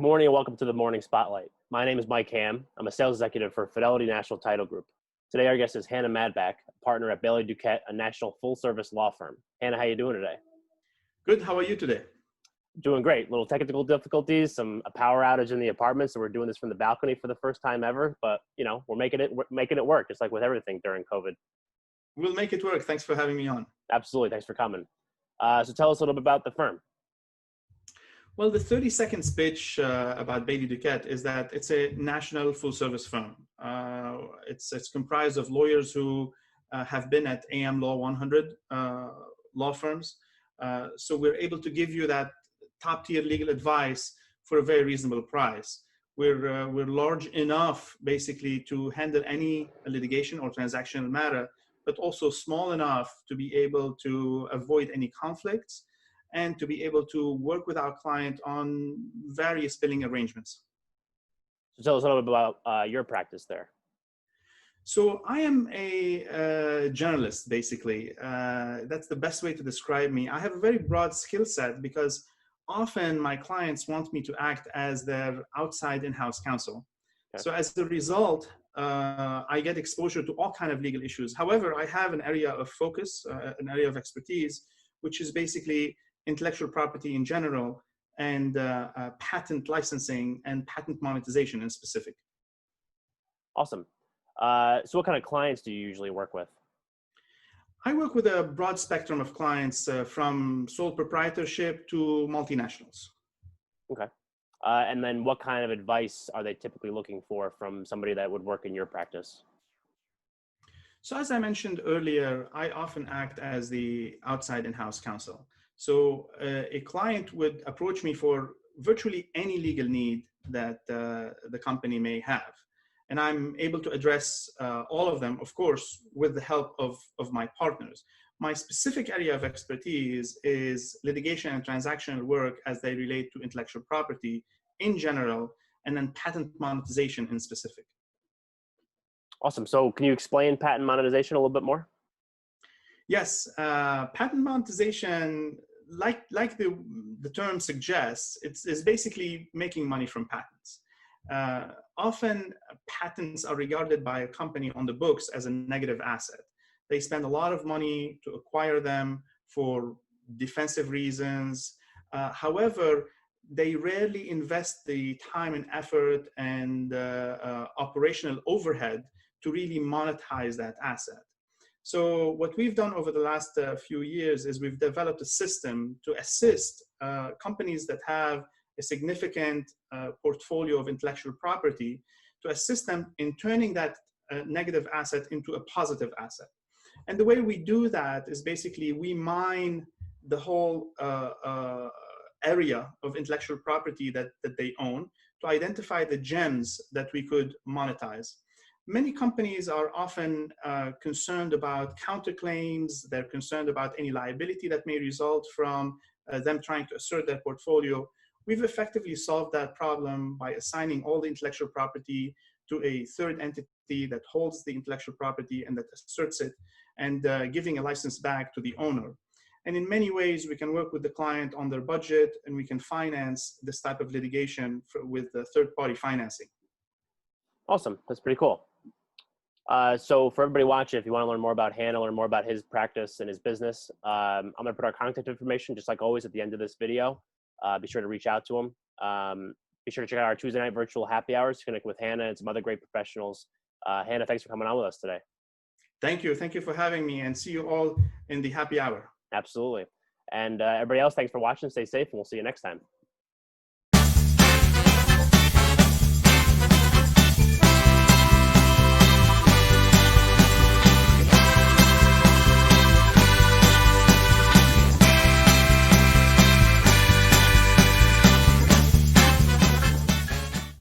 morning and welcome to the Morning Spotlight. My name is Mike Ham. I'm a sales executive for Fidelity National Title Group. Today our guest is Hanna Madbak, a partner at Bailey Duquette, a national full-service law firm. Hanna, how you doing today? Good. How are you today? Doing great. Little technical difficulties, a power outage in the apartment, so we're doing this from the balcony for the first time ever. But we're making it work, just like with everything during COVID. We'll make it work. Thanks for having me on. Absolutely. Thanks for coming. So tell us a little bit about the firm. Well, the 30-second speech about Bailey Duquette is that it's a national full-service firm. It's comprised of lawyers who have been at AM Law 100 law firms. So we're able to give you that top-tier legal advice for a very reasonable price. We're large enough, basically, to handle any litigation or transactional matter, but also small enough to be able to avoid any conflicts and to be able to work with our client on various billing arrangements. So tell us a little bit about your practice there. So I am a journalist, basically. That's the best way to describe me. I have a very broad skill set because often my clients want me to act as their outside in-house counsel. Okay. So as a result, I get exposure to all kinds of legal issues. However, I have an area of focus, an area of expertise, which is basically intellectual property in general and patent licensing and patent monetization in specific. Awesome. So what kind of clients do you usually work with? I work with a broad spectrum of clients from sole proprietorship to multinationals. Okay. And then what kind of advice are they typically looking for from somebody that would work in your practice? So as I mentioned earlier, I often act as the outside in-house counsel. So a client would approach me for virtually any legal need that the company may have. And I'm able to address all of them, of course, with the help of my partners. My specific area of expertise is litigation and transactional work as they relate to intellectual property in general, and then patent monetization in specific. Awesome. So can you explain patent monetization a little bit more? Yes, patent monetization, like the term suggests, it's basically making money from patents. Often patents are regarded by a company on the books as a negative asset. They spend a lot of money to acquire them for defensive reasons. However, they rarely invest the time and effort and operational overhead to really monetize that asset. So what we've done over the last few years is we've developed a system to assist companies that have a significant portfolio of intellectual property to assist them in turning that negative asset into a positive asset. And the way we do that is basically we mine the whole area of intellectual property that they own to identify the gems that we could monetize. Many companies are often concerned about counterclaims. They're concerned about any liability that may result from them trying to assert their portfolio. We've effectively solved that problem by assigning all the intellectual property to a third entity that holds the intellectual property and that asserts it, and giving a license back to the owner. And in many ways, we can work with the client on their budget, and we can finance this type of litigation with third-party financing. Awesome. That's pretty cool. So for everybody watching, if you want to learn more about Hanna, learn more about his practice and his business, I'm going to put our contact information, just like always, at the end of this video. Be sure to reach out to him. Be sure to check out our Tuesday night virtual happy hours to connect with Hanna and some other great professionals. Hanna, thanks for coming on with us today. Thank you. Thank you for having me, and see you all in the happy hour. Absolutely. And everybody else, thanks for watching. Stay safe, and we'll see you next time.